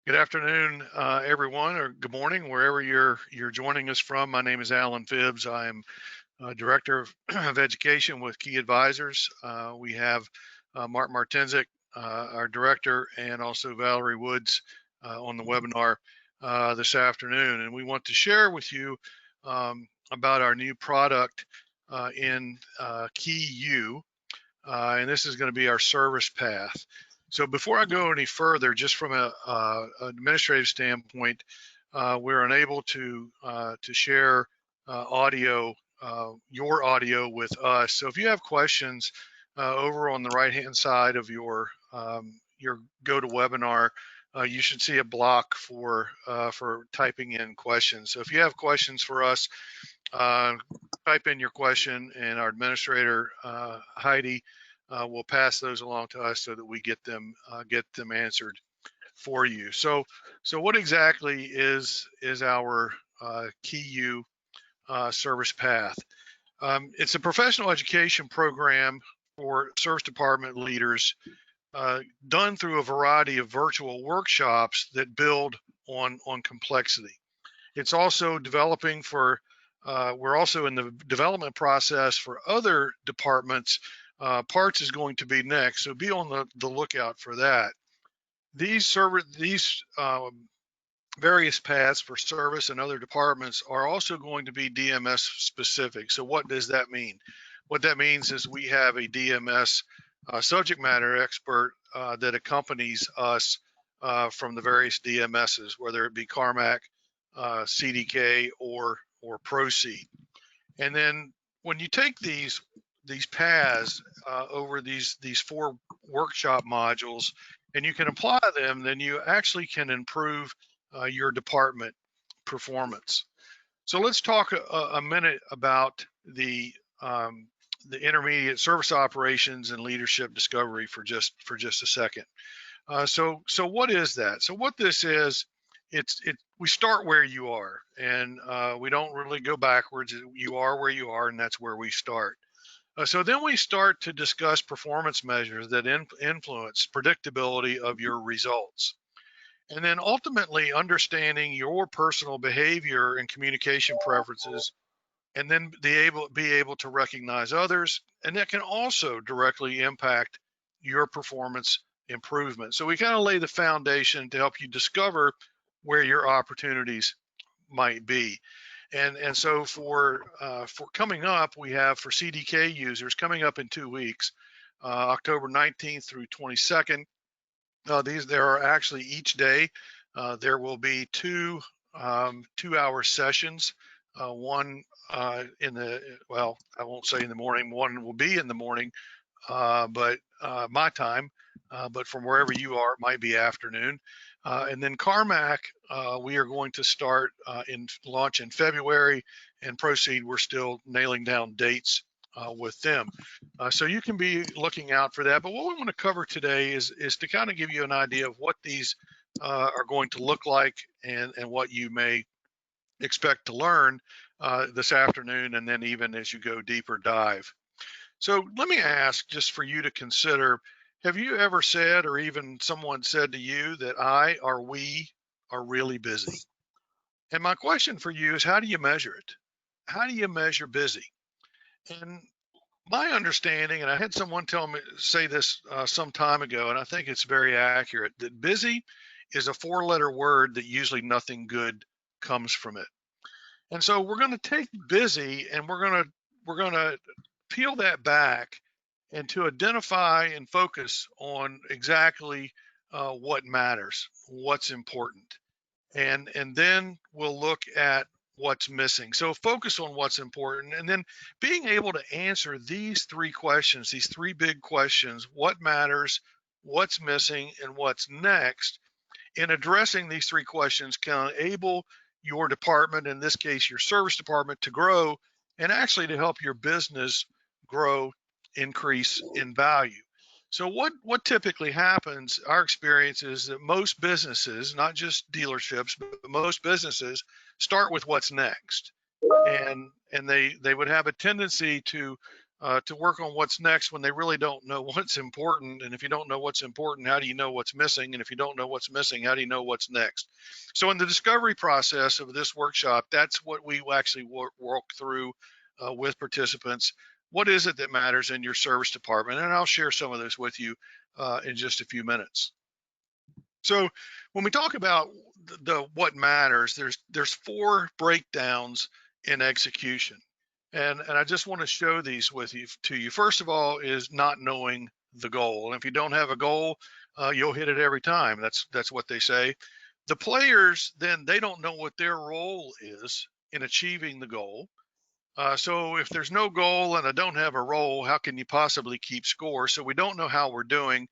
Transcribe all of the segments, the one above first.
Good afternoon, everyone, or good morning, wherever you're joining us from. My name is Allen Phibbs. I am Director of Education with KEA Advisors. We have Martincic, our Director, and also Valerie Woods on the webinar this afternoon. And we want to share with you about our new product in KEA U, and this is going to be our service path. So before I go any further, just from a administrative standpoint, we're unable to share audio, your audio with us. So if you have questions over on the right-hand side of your GoToWebinar, you should see a block for typing in questions. So if you have questions for us, type in your question, and our administrator Heidi will pass those along to us so that we get them answered for you. So what exactly is our KEA U service path? It's a professional education program for service department leaders done through a variety of virtual workshops that build on complexity. It's also developing for we're also in the development process for other departments. Parts is going to be next, so be on the lookout for that. These various paths for service and other departments are also going to be DMS specific. So what does that mean? What that means is we have a DMS subject matter expert that accompanies us from the various DMSs, whether it be Carmack, CDK, or Proceed. And then when you take these paths over these 4 workshop modules and you can apply them, then you actually can improve your department performance. So let's talk a minute about the intermediate service operations and leadership discovery for just a second. So what is that? So what this is, we start where you are, and we don't really go backwards. You are where you are, and that's where we start. So then we start to discuss performance measures that influence predictability of your results. And then ultimately understanding your personal behavior and communication preferences, and then be able to recognize others, and that can also directly impact your performance improvement. So we kind of lay the foundation to help you discover where your opportunities might be. And so for coming up, we have for CDK users coming up in 2 weeks, October 19th through 22nd. There are actually each day there will be 2 2-hour sessions. One in the, well, I won't say in the morning. One will be in the morning, but my time. But from wherever you are, it might be afternoon. And then Carmack, we are going to start launch in February, and Proceed, we're still nailing down dates with them. So you can be looking out for that. But what we want to cover today is to kind of give you an idea of what these are going to look like, and what you may expect to learn this afternoon, and then even as you go deeper dive. So let me ask, just for you to consider, have you ever said, or even someone said to you, that I or we are really busy? And my question for you is, how do you measure it? How do you measure busy? And my understanding, and I had someone say this some time ago, and I think it's very accurate, that busy is a 4-letter word that usually nothing good comes from it. And so we're going to take busy, and we're going to peel that back and to identify and focus on exactly what matters, what's important. And then we'll look at what's missing. So focus on what's important, and then being able to answer these 3 questions, these 3 big questions: what matters, what's missing, and what's next. In addressing these 3 questions can enable your department, in this case your service department, to grow, and actually to help your business grow, increase in value. So what typically happens, our experience is that most businesses, not just dealerships, but most businesses start with what's next. And they would have a tendency to to work on what's next when they really don't know what's important. And if you don't know what's important, how do you know what's missing? And if you don't know what's missing, how do you know what's next? So in the discovery process of this workshop, that's what we actually walk through with participants. What is it that matters in your service department? And I'll share some of this with you in just a few minutes. So when we talk about the what matters, there's four breakdowns in execution. And I just want to show these with you to you. First of all is not knowing the goal. And if you don't have a goal, you'll hit it every time. That's what they say. The players, then they don't know what their role is in achieving the goal. So if there's no goal and I don't have a role, how can you possibly keep score? So we don't know how we're doing.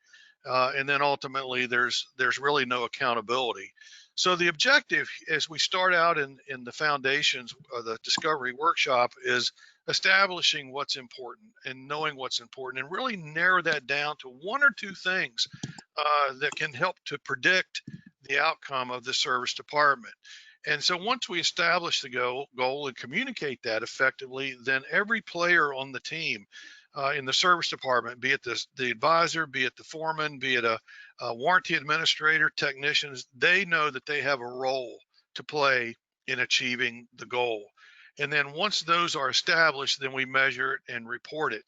And then ultimately there's really no accountability. So the objective as we start out in the foundations of the discovery workshop is establishing what's important and knowing what's important and really narrow that down to one or two things that can help to predict the outcome of the service department. And so once we establish the goal and communicate that effectively, then every player on the team in the service department, be it the advisor, be it the foreman, be it a warranty administrator, technicians, they know that they have a role to play in achieving the goal. And then once those are established, then we measure it and report it.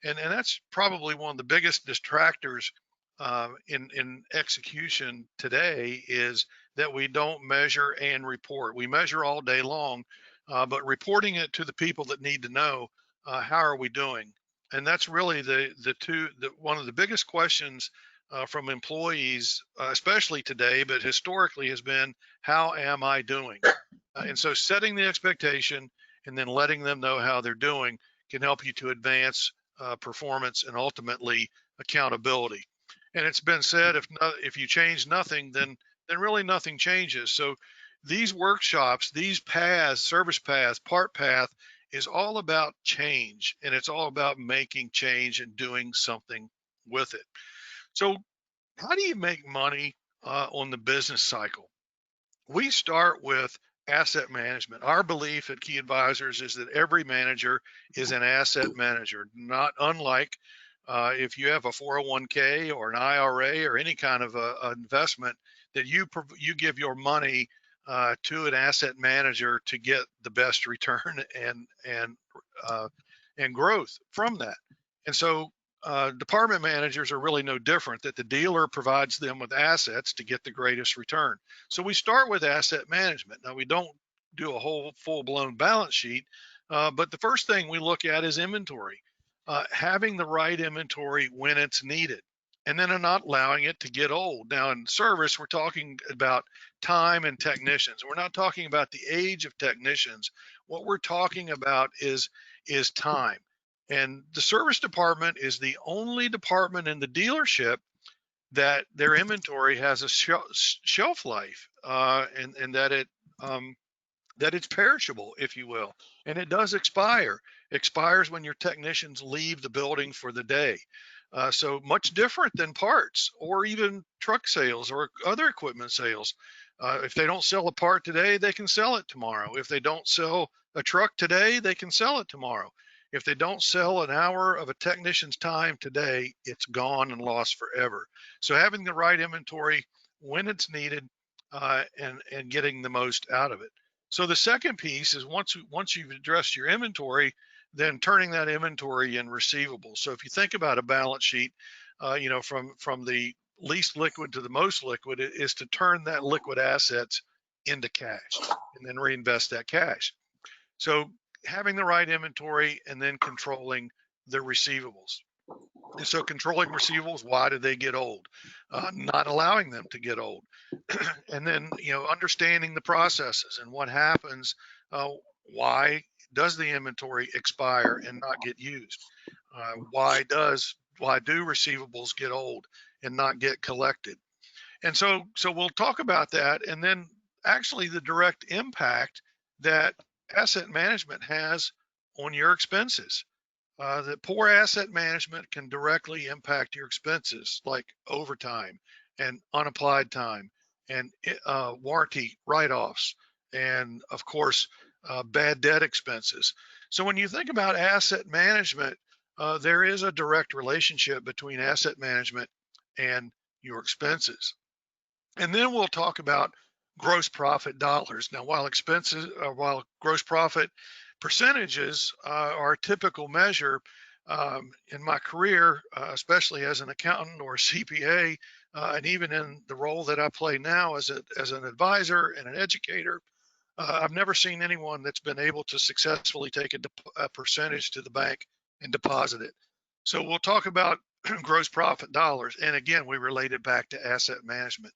And that's probably one of the biggest distractors in execution today is that we don't measure and report. We measure all day long, but reporting it to the people that need to know, how are we doing? And that's really one of the biggest questions from employees, especially today, but historically has been, how am I doing? And so setting the expectation and then letting them know how they're doing can help you to advance performance and ultimately accountability. And it's been said, if you change nothing, then really nothing changes. So these workshops, these paths, service paths, part path, is all about change, and it's all about making change and doing something with it. So how do you make money on the business cycle? We start with asset management. Our belief at Key Advisors is that every manager is an asset manager, not unlike if you have a 401k or an IRA or any kind of investment that you give your money to an asset manager to get the best return and growth from that. And so department managers are really no different, that the dealer provides them with assets to get the greatest return. So we start with asset management. Now we don't do a whole full-blown balance sheet, but the first thing we look at is inventory. Having the right inventory when it's needed, and then not allowing it to get old. Now in service, we're talking about time and technicians. We're not talking about the age of technicians. What we're talking about is time. And the service department is the only department in the dealership that their inventory has a shelf life, and that it's perishable, if you will, and it does expires when your technicians leave the building for the day. So much different than parts or even truck sales or other equipment sales. If they don't sell a part today, they can sell it tomorrow. If they don't sell a truck today, they can sell it tomorrow. If they don't sell an hour of a technician's time today, it's gone and lost forever. So having the right inventory when it's needed and getting the most out of it. So the second piece is once you've addressed your inventory, then turning that inventory in receivables. So if you think about a balance sheet, from the least liquid to the most liquid, it is to turn that liquid assets into cash and then reinvest that cash. So having the right inventory and then controlling the receivables. And so controlling receivables, why do they get old? Not allowing them to get old. And then, understanding the processes and what happens, why does the inventory expire and not get used? Why do receivables get old and not get collected? And so we'll talk about that, and then actually the direct impact that asset management has on your expenses. That poor asset management can directly impact your expenses, like overtime and unapplied time and warranty write-offs, and of course, bad debt expenses. So when you think about asset management, there is a direct relationship between asset management and your expenses. And then we'll talk about gross profit dollars. Now, while gross profit percentages are a typical measure, in my career, especially as an accountant or a CPA, and even in the role that I play now as an advisor and an educator, I've never seen anyone that's been able to successfully take a percentage to the bank and deposit it. So we'll talk about gross profit dollars. And again, we relate it back to asset management.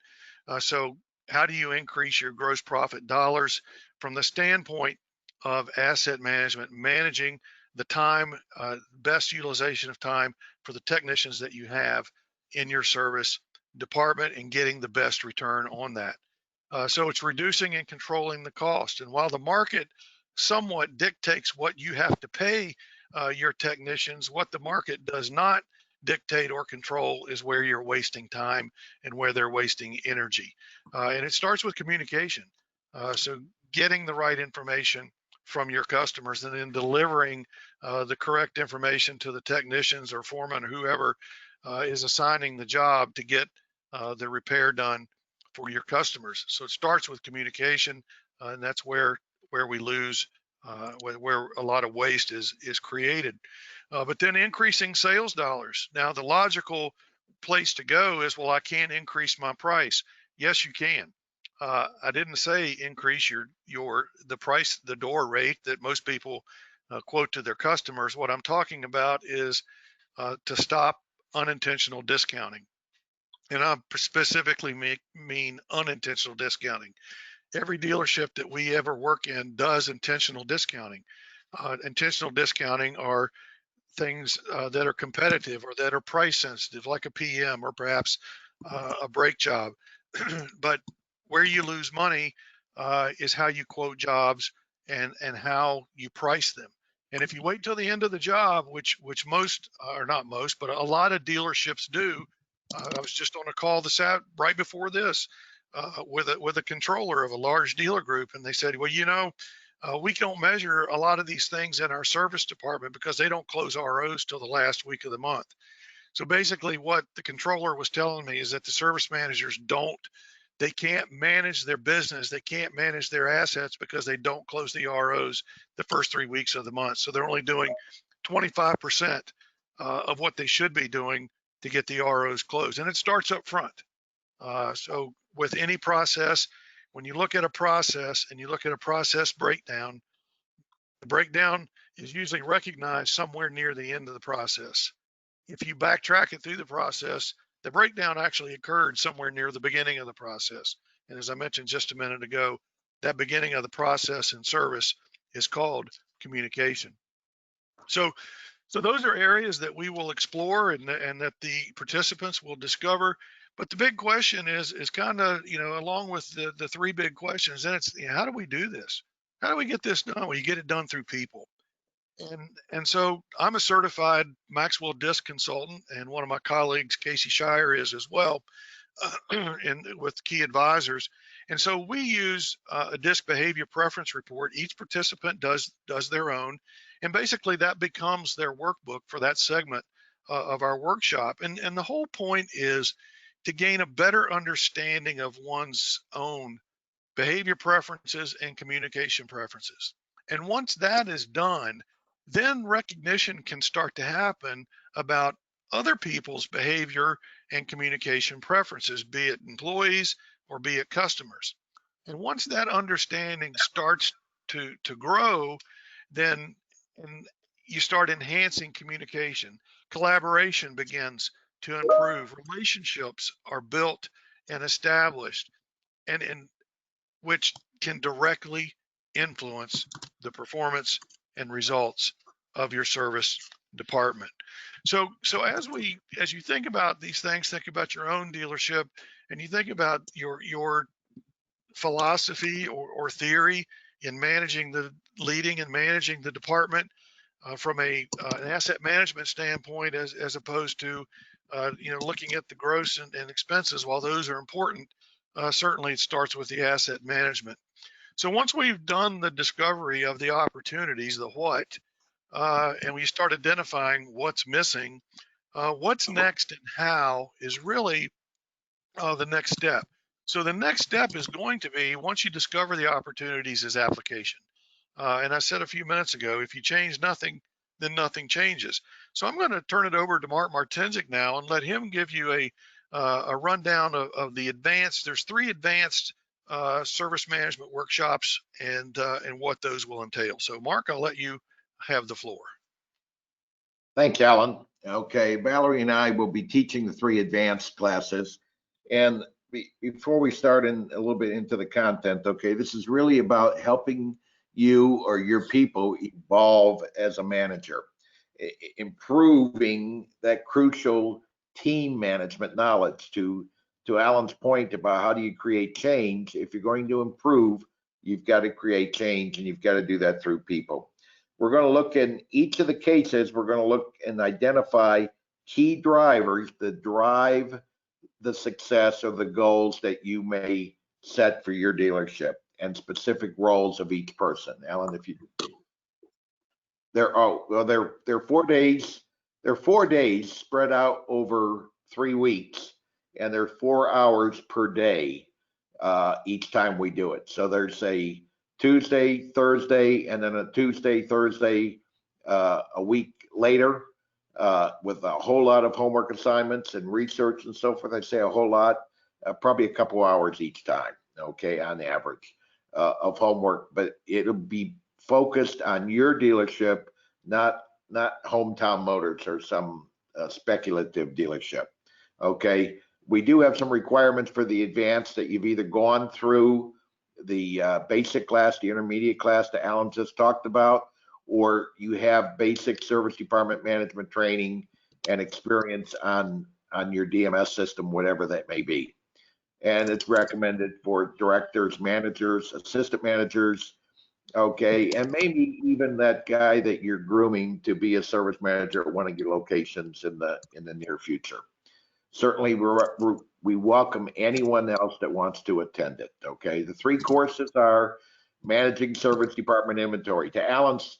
So how do you increase your gross profit dollars from the standpoint of asset management, managing the time, best utilization of time for the technicians that you have in your service department and getting the best return on that. So it's reducing and controlling the cost. And while the market somewhat dictates what you have to pay your technicians, what the market does not dictate or control is where you're wasting time and where they're wasting energy. And it starts with communication. So getting the right information from your customers and then delivering the correct information to the technicians or foreman or whoever is assigning the job to get the repair done for your customers. So it starts with communication, and that's where we lose, where a lot of waste is created. But then increasing sales dollars. Now the logical place to go is, well, I can't increase my price. Yes, you can. I didn't say increase the price, the door rate that most people quote to their customers. What I'm talking about is to stop unintentional discounting. And I specifically mean unintentional discounting. Every dealership that we ever work in does intentional discounting. Intentional discounting are things that are competitive or that are price sensitive, like a PM or perhaps a brake job. But where you lose money is how you quote jobs and how you price them. And if you wait till the end of the job, which most, or not most, but a lot of dealerships do. I was just on a call right before this with a controller of a large dealer group, and they said, well, we don't measure a lot of these things in our service department because they don't close ROs till the last week of the month. So basically what the controller was telling me is that the service managers they can't manage their business. They can't manage their assets because they don't close the ROs the first 3 weeks of the month. So they're only doing 25% of what they should be doing to get the ROs closed. And it starts up front. So with any process, when you look at a process and you look at a process breakdown, the breakdown is usually recognized somewhere near the end of the process. If you backtrack it through the process, the breakdown actually occurred somewhere near the beginning of the process. And as I mentioned just a minute ago, that beginning of the process in service is called communication. So those are areas that we will explore and that the participants will discover. But the big question is kind of, along with the three big questions, then it's, how do we do this? How do we get this done? Well, you get it done through people. And so I'm a certified Maxwell DISC consultant, and one of my colleagues, Casey Shire, is as well, with Key Advisors. And so we use a DISC behavior preference report. Each participant does their own, and basically that becomes their workbook for that segment of our workshop. And the whole point is to gain a better understanding of one's own behavior preferences and communication preferences. And once that is done, then recognition can start to happen about other people's behavior and communication preferences, be it employees or be it customers. And once that understanding starts to grow, then you start enhancing communication. Collaboration begins to improve. Relationships are built and established, and which can directly influence the performance and results of your service department. So as you think about these things, think about your own dealership, and you think about your philosophy or theory in leading and managing the department from an asset management standpoint, as opposed to looking at the gross and expenses. While those are important, certainly it starts with the asset management. So once we've done the discovery of the opportunities, the what, and we start identifying what's missing, what's next and how is really the next step. So the next step is going to be, once you discover the opportunities, is application. And I said a few minutes ago, if you change nothing, then nothing changes. So I'm going to turn it over to Mark Martincic now and let him give you a rundown of the advanced. There's 3 advanced service management workshops and what those will entail. So Mark, I'll let you have the floor. Thanks, Alan. Okay, Valerie and I will be teaching the 3 advanced classes. And before we start in a little bit into the content, okay, this is really about helping you or your people evolve as a manager, improving that crucial team management knowledge. To Alan's point about how do you create change, if you're going to improve, you've got to create change, and you've got to do that through people. We're going to look in each of the cases, we're going to look and identify key drivers that drive the success or the goals that you may set for your dealership, and specific roles of each person. Alan, if you, they're 4 days. They're 4 days spread out over 3 weeks, and they're 4 hours per day each time we do it. So there's a Tuesday, Thursday, and then a Tuesday, Thursday, a week later, with a whole lot of homework assignments and research and so forth. I say a whole lot, probably a couple hours each time, okay, on average, of homework, but it'll be focused on your dealership, not Hometown Motors or some speculative dealership, okay? We do have some requirements for the advanced that you've either gone through the basic class, the intermediate class that Alan just talked about, or you have basic service department management training and experience on your DMS system, whatever that may be. And it's recommended for directors, managers, assistant managers, okay, and maybe even that guy that you're grooming to be a service manager at one of your locations in the near future. Certainly, we welcome anyone else that wants to attend it, okay? The 3 courses are managing service department inventory. To Alan's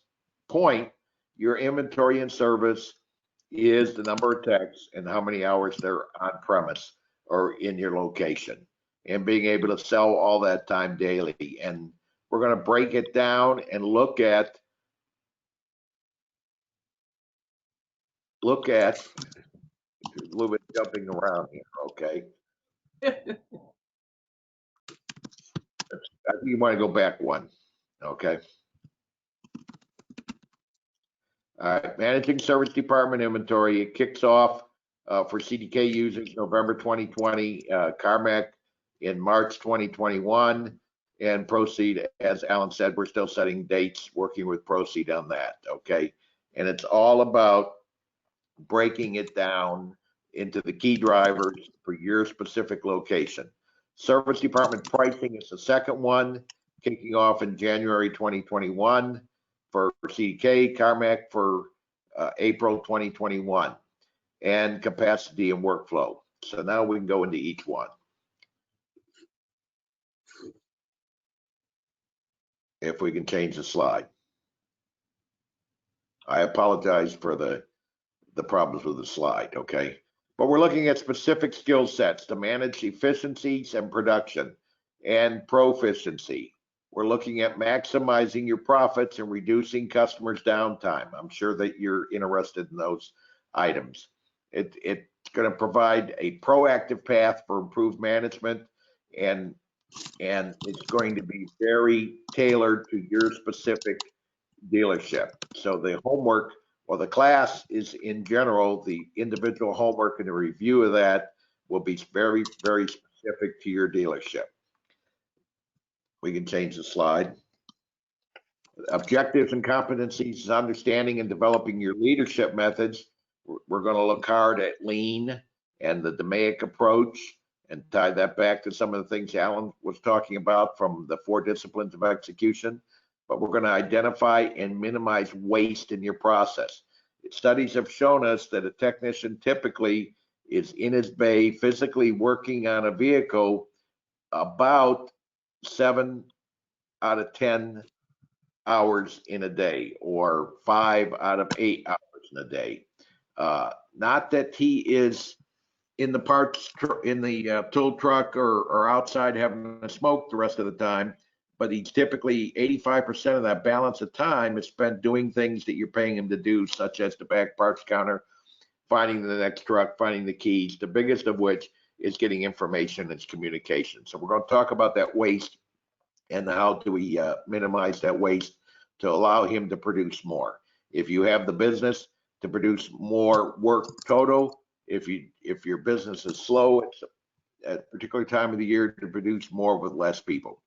point, your inventory and service is the number of techs and how many hours they're on premise or in your location, and being able to sell all that time daily. And we're going to break it down and look at a little bit jumping around here, okay? I think you want to go back one, okay? All right, managing service department inventory. It kicks off for CDK users November 2020, CarMac in March 2021, and Proceed, as Alan said, we're still setting dates, working with Proceed on that, okay? And it's all about breaking it down into the key drivers for your specific location. Service department pricing is the second one, kicking off in January 2021 for CDK, CarMac for April 2021, and capacity and workflow. So now we can go into each one. If we can change the slide. I apologize for the problems with the slide, okay? But we're looking at specific skill sets to manage efficiencies and production and proficiency. We're looking at maximizing your profits and reducing customers' downtime. I'm sure that you're interested in those items. It's going to provide a proactive path for improved management, and it's going to be very tailored to your specific dealership. So the homework, or the class, is in general, the individual homework and the review of that will be very, very specific to your dealership. We can change the slide. Objectives and competencies is understanding and developing your leadership methods. We're going to look hard at lean and the DMAIC approach, and tie that back to some of the things Alan was talking about from the 4 disciplines of execution. But we're going to identify and minimize waste in your process. Studies have shown us that a technician typically is in his bay physically working on a vehicle about 7 out of 10 hours in a day or 5 out of 8 hours in a day. Not that he is in the tool truck or outside having a smoke the rest of the time, but he's typically 85% of that balance of time is spent doing things that you're paying him to do, such as the back parts counter, finding the next truck, finding the keys, the biggest of which is getting information and communication. So we're going to talk about that waste and how do we minimize that waste to allow him to produce more. If you have the business to produce more work total, if your business is slow, it's at a particular time of the year to produce more with less people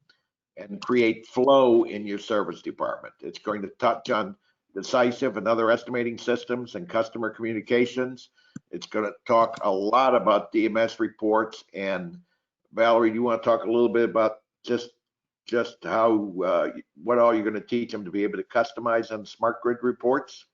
and create flow in your service department. It's going to touch on decisive and other estimating systems and customer communications. It's going to talk a lot about DMS reports. And Valerie, do you want to talk a little bit about just how what all you're going to teach them to be able to customize on smart grid reports?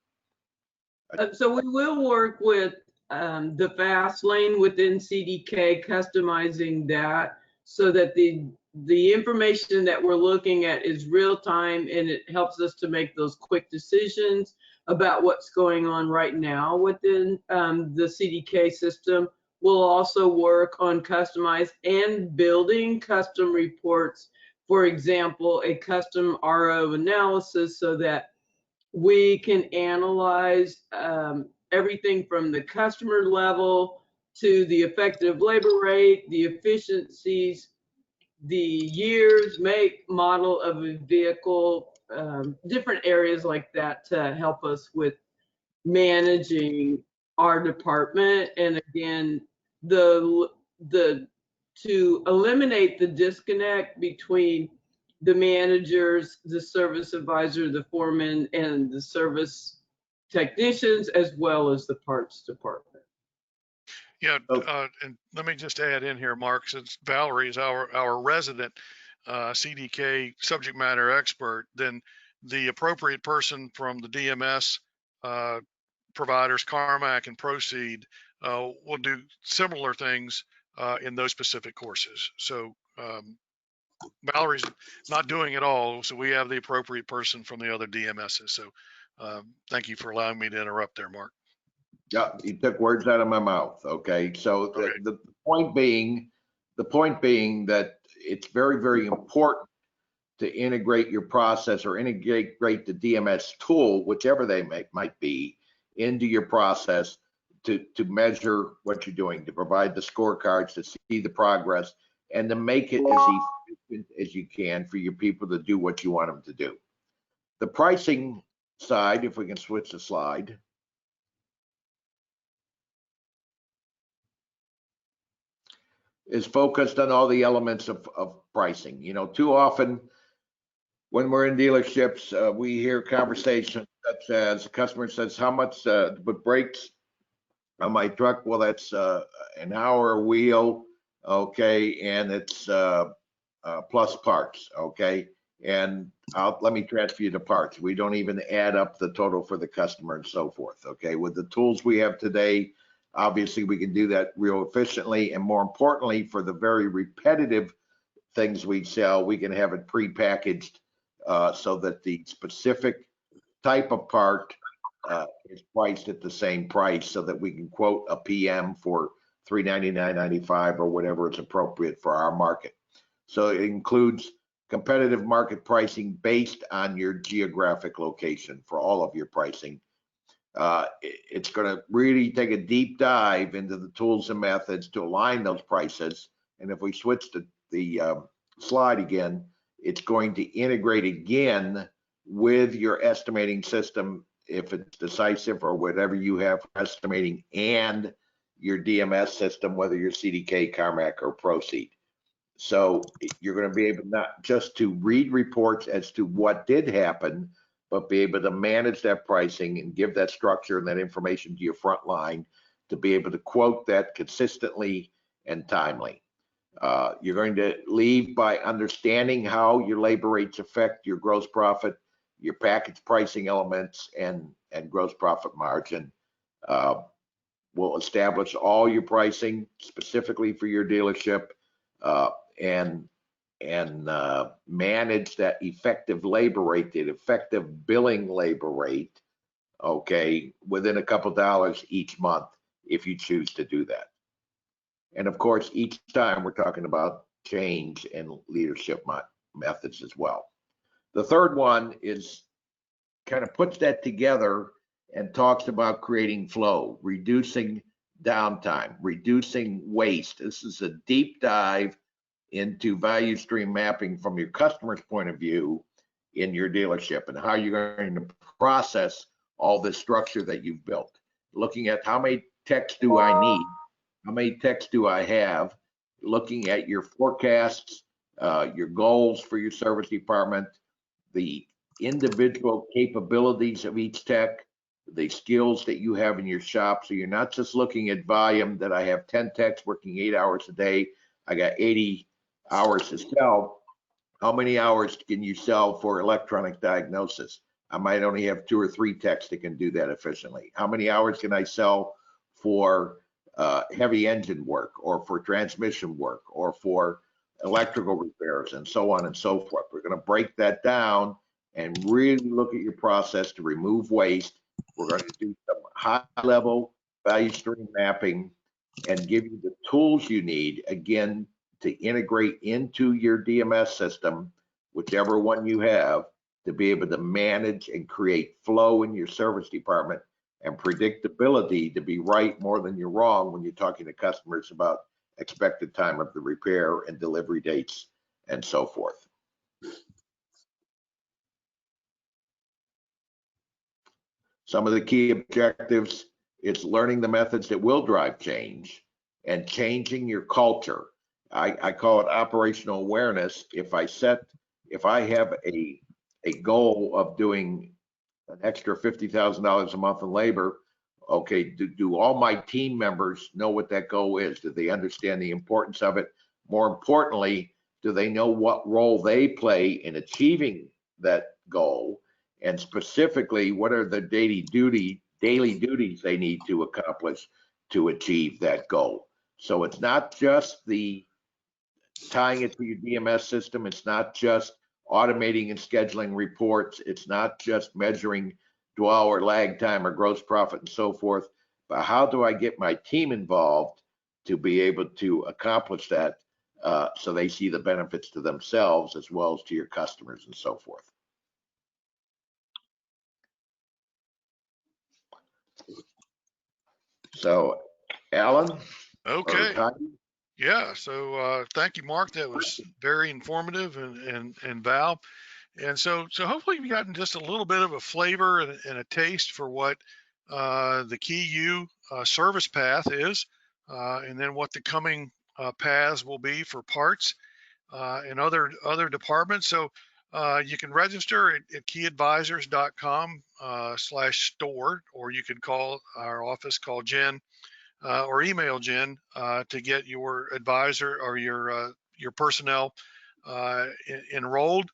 So we will work with the fast lane within CDK, customizing that so that the information that we're looking at is real time, and it helps us to make those quick decisions about what's going on right now within the CDK system. We'll also work on customized and building custom reports. For example, a custom RO analysis so that we can analyze everything from the customer level to the effective labor rate, the efficiencies, the years, make, model of a vehicle, different areas like that to help us with managing our department. And again, to eliminate the disconnect between the managers, the service advisor, the foreman, and the service technicians, as well as the parts department. Yeah, and let me just add in here, Mark, since Valerie is our resident CDK subject matter expert, then the appropriate person from the DMS providers, Carmack and Proceed, will do similar things in those specific courses. So Valerie's not doing it all, so we have the appropriate person from the other DMSs. So thank you for allowing me to interrupt there, Mark. Yeah, you took words out of my mouth. Okay, so Okay. the point being that it's very, very important to integrate your process or integrate the DMS tool, whichever they might be, into your process to measure what you're doing, to provide the scorecards, to see the progress, and to make it as efficient as you can for your people to do what you want them to do. The pricing side, if we can switch the slide, is focused on all the elements of pricing. You know, too often when we're in dealerships, we hear conversations such as the customer says, how much to put brakes on my truck? Well, that's an hour wheel, okay, and it's plus parts, okay, and let me transfer you to parts. We don't even add up the total for the customer and so forth, okay. With the tools we have today, obviously we can do that real efficiently, and more importantly, for the very repetitive things we sell, we can have it pre-packaged so that the specific type of part is priced at the same price, so that we can quote a PM for $399.95 or whatever is appropriate for our market. So it includes competitive market pricing based on your geographic location for all of your pricing. It's going to really take a deep dive into the tools and methods to align those prices. And if we switch to the slide again, it's going to integrate again with your estimating system, if it's decisive or whatever you have for estimating, and your DMS system, whether you're CDK, Carmack, or Proceed. So you're going to be able not just to read reports as to what did happen, but be able to manage that pricing and give that structure and that information to your front line to be able to quote that consistently and timely. You're going to leave by understanding how your labor rates affect your gross profit, your package pricing elements, and gross profit margin. We'll establish all your pricing specifically for your dealership, and manage that effective labor rate, the effective billing labor rate, okay, within a couple dollars each month if you choose to do that. And of course, each time we're talking about change and leadership methods as well. The third one is kind of puts that together and talks about creating flow, reducing downtime, reducing waste. This is a deep dive into value stream mapping from your customer's point of view in your dealership and how you're going to process all this structure that you've built. Looking at how many techs do I need? How many techs do I have? Looking at your forecasts, your goals for your service department, the individual capabilities of each tech, the skills that you have in your shop. So you're not just looking at volume that I have 10 techs working 8 hours a day. I got 80 hours to sell. How many hours can you sell for electronic diagnosis? I might only have 2 or 3 techs that can do that efficiently. How many hours can I sell for heavy engine work or for transmission work or for electrical repairs and so on and so forth? We're going to break that down and really look at your process to remove waste. We're going to do some high-level value stream mapping and give you the tools you need, again, to integrate into your DMS system, whichever one you have, to be able to manage and create flow in your service department and predictability to be right more than you're wrong when you're talking to customers about expected time of the repair and delivery dates and so forth. Some of the key objectives is learning the methods that will drive change and changing your culture. I call it operational awareness. If I have a goal of doing an extra $50,000 a month in labor, okay, do all my team members know what that goal is? Do they understand the importance of it? More importantly, do they know what role they play in achieving that goal? And specifically, what are the daily duties they need to accomplish to achieve that goal? So it's not just the tying it to your DMS system. It's not just automating and scheduling reports. It's not just measuring dwell or lag time or gross profit and so forth. But how do I get my team involved to be able to accomplish that so they see the benefits to themselves as well as to your customers and so forth? So, Alan? Okay. Yeah. So thank you, Mark. That was very informative, and Val. And so hopefully you've gotten just a little bit of a flavor and a taste for what the KEA U service path is, and then what the coming paths will be for parts and other departments. So you can register at keadvisors.com/store, or you can call our office, call Jen, or email Jen to get your advisor or your personnel enrolled.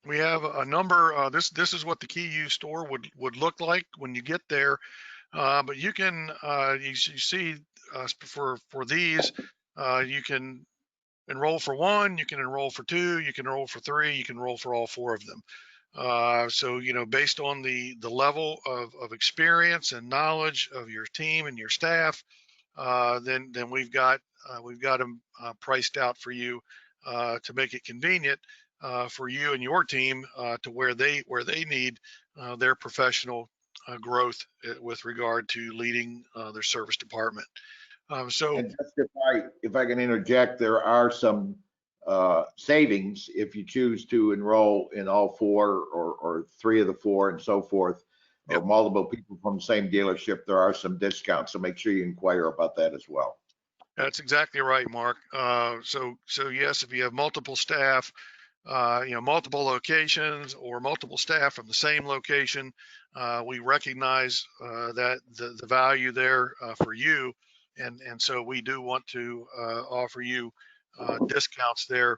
We have a number. This is what the KEA U store would look like when you get there. But you can you see for these you can enroll for 1, you can enroll for 2, you can enroll for 3, you can enroll for all 4 of them. So based on the level of experience and knowledge of your team and your staff, then we've got them priced out for you to make it convenient for you and your team to where they need their professional growth with regard to leading their service department. So, and just if I can interject, there are some savings if you choose to enroll in all 4 or 3 of the 4 and so forth, or multiple people from the same dealership. There are some discounts, so make sure you inquire about that as well. That's exactly right, Mark. So yes, if you have multiple staff, multiple locations or multiple staff from the same location, we recognize that the value there for you, and so we do want to offer you discounts there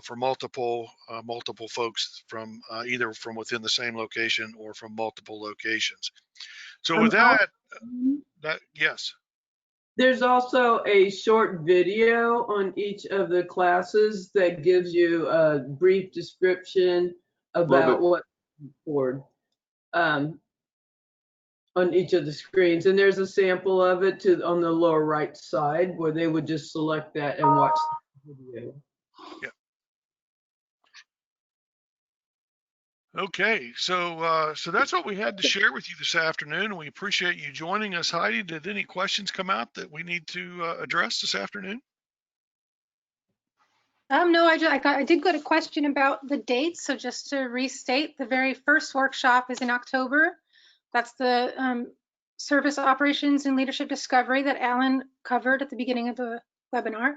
for multiple folks from either from within the same location or from multiple locations. So with that, yes. There's also a short video on each of the classes that gives you a brief description about what board on each of the screens. And there's a sample of it on the lower right side where they would just select that and watch the video. Yeah. Okay, so that's what we had to share with you this afternoon, and we appreciate you joining us. Heidi, did any questions come out that we need to address this afternoon? No, I did get a question about the dates. So just to restate, the very first workshop is in October. That's the service operations and leadership discovery that Alan covered at the beginning of the webinar.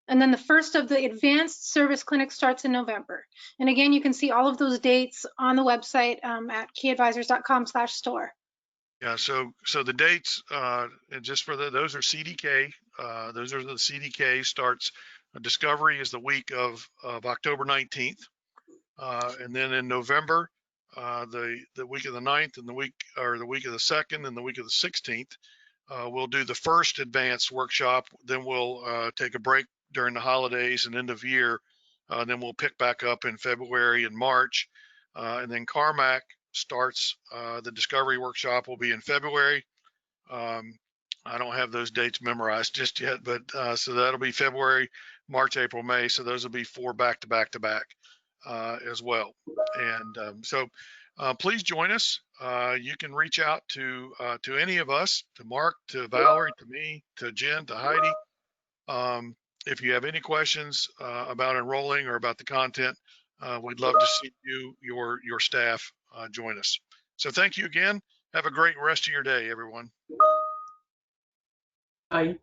And then the first of the advanced service clinic starts in November. And again, you can see all of those dates on the website at keadvisors.com/store. Yeah, so the dates, and just for those are CDK. Those are the CDK starts. Discovery is the week of October 19th, and then in November, the week of the 9th and the week of the 2nd and the week of the 16th, we'll do the first advanced workshop. Then we'll take a break during the holidays and end of year. Then we'll pick back up in February and March, and then Carmack starts. The discovery workshop will be in February. I don't have those dates memorized just yet, but so that'll be February, March, April, May. So those will be 4 back to back to back as well. And so please join us. You can reach out to any of us, to Mark, to Valerie, to me, to Jen, to Heidi. If you have any questions about enrolling or about the content, we'd love to see your staff join us. So thank you again. Have a great rest of your day, everyone. Bye.